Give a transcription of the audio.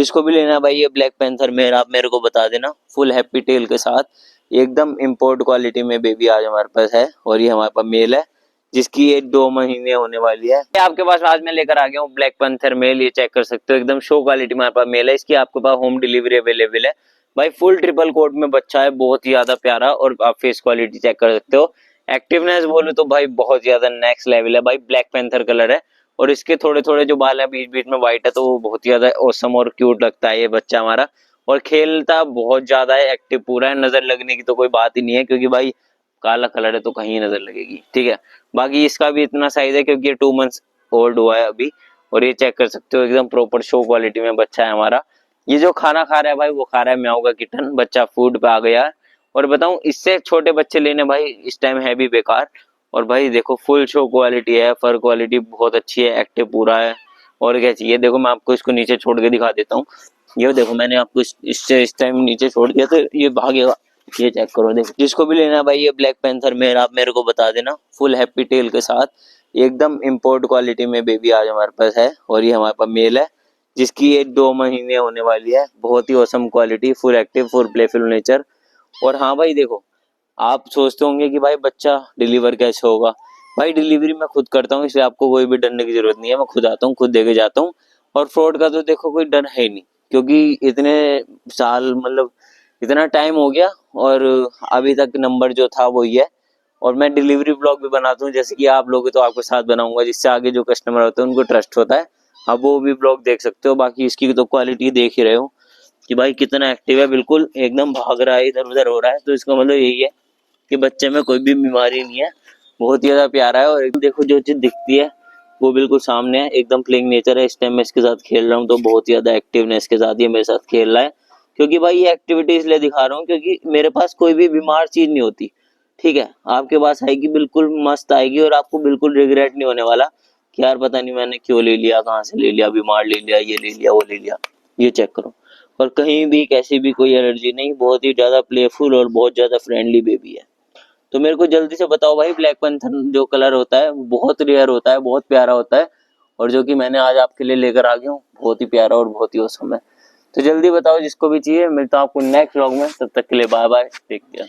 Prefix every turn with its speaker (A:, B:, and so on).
A: जिसको भी लेना भाई ये ब्लैक पैंथर मेल आप मेरे को बता देना, फुल हैप्पी टेल के साथ एकदम इम्पोर्ट क्वालिटी में बेबी आज हमारे पास है। और ये हमारे पास मेल है जिसकी ये 2 महीने होने वाली है। आपके पास आज मैं लेकर आ गया हूँ ब्लैक पैंथर मेल, ये चेक कर सकते हो एकदम शो क्वालिटी में हमारे पास मेल है। इसकी आपके पास होम डिलीवरी अवेलेबल है भाई। फुल ट्रिपल कोट में बच्चा है, बहुत ही ज्यादा प्यारा। और आप फेस क्वालिटी चेक कर सकते हो, एक्टिवनेस बोलो तो भाई बहुत ज्यादा नेक्स्ट लेवल है भाई। ब्लैक पैंथर कलर है और इसके थोड़े थोड़े जो बाल है बीच बीच में व्हाइट है, तो वो बहुत ही ज्यादा औसम और क्यूट लगता है ये बच्चा हमारा। और खेलता बहुत ज्यादा है, एक्टिव पूरा है, नजर लगने की तो कोई बात ही नहीं है क्योंकि भाई काला कलर है तो कहीं नजर लगेगी, ठीक है। बाकी इसका भी इतना साइज है क्योंकि ये 2 मंथ्स ओल्ड हुआ है अभी। और ये चेक कर सकते हो एकदम प्रॉपर शो क्वालिटी में बच्चा है हमारा। ये जो खाना खा रहा है भाई वो खा रहा है म्याऊ का किटन, बच्चा फूड पे आ गया है। और बताऊं इससे छोटे बच्चे लेने भाई इस टाइम है भी बेकार। और भाई देखो फुल शो क्वालिटी है, फर क्वालिटी बहुत अच्छी है, एक्टिव पूरा है। और क्या चाहिए, देखो मैं आपको इसको नीचे छोड़ के दिखा देता हूँ। ये देखो मैंने आपको इससे इस टाइम नीचे छोड़ दिया तो ये भागेगा, ये चेक करो। देखो जिसको भी लेना है भाई ये ब्लैक पैंथर मेल आप मेरे को बता देना, फुल हैप्पी टेल के साथ एकदम इम्पोर्ट क्वालिटी में बेबी आज हमारे पास है। और ये हमारे पास मेल है जिसकी ये 2 महीने होने वाली है। बहुत ही awesome quality, full active, full playful nature. और हाँ भाई देखो, आप सोचते होंगे कि भाई बच्चा डिलीवर कैसे होगा। भाई डिलीवरी मैं खुद करता हूँ, इसलिए आपको कोई भी डरने की जरूरत नहीं है। मैं खुद आता हूँ, खुद देके जाता हूँ। और फ्रॉड का तो देखो कोई डर है ही नहीं, क्योंकि इतने साल मतलब इतना टाइम हो गया और अभी तक नंबर जो था वही है। और मैं डिलीवरी ब्लॉग भी बनाता हूँ, जैसे कि आप लोग तो आपके साथ बनाऊंगा, जिससे आगे जो कस्टमर होते हैं उनको ट्रस्ट होता है। आप वो भी ब्लॉग देख सकते हो। बाकी इसकी तो क्वालिटी देख ही रहे हो कि भाई कितना एक्टिव है, बिल्कुल एकदम भाग रहा है, इधर उधर हो रहा है। तो इसका मतलब यही है कि बच्चे में कोई भी बीमारी नहीं है, बहुत ही ज्यादा प्यारा है। और एकदम देखो जो चीज दिखती है वो बिल्कुल सामने है, एकदम प्लेइंग नेचर है। इस टाइम मैं इसके साथ खेल रहा हूँ तो बहुत ही ज्यादा एक्टिवनेस के साथ ये मेरे साथ खेल रहा है। क्योंकि भाई ये एक्टिविटी इसलिए दिखा रहा हूँ क्योंकि मेरे पास कोई भी बीमार चीज नहीं होती, ठीक है। आपके पास आएगी बिल्कुल मस्त आएगी और आपको बिल्कुल रिग्रेट नहीं होने वाला कि यार पता नहीं मैंने क्यों ले लिया, कहाँ से ले लिया, बीमार ले लिया, ये ले लिया, वो ले लिया। ये चेक करो, और कहीं भी कैसी भी कोई एलर्जी नहीं, बहुत ही ज्यादा प्लेफुल और बहुत ज्यादा फ्रेंडली बेबी है। तो मेरे को जल्दी से बताओ भाई, ब्लैक पैंथर जो कलर होता है वो बहुत रेयर होता है, बहुत प्यारा होता है। और जो कि मैंने आज आपके लिए लेकर आ गया हूँ, बहुत ही प्यारा और बहुत ही औसम है। तो जल्दी बताओ जिसको भी चाहिए। मिलता हूँ आपको नेक्स्ट व्लॉग में, तब तक के लिए बाय बाय, टेक केयर।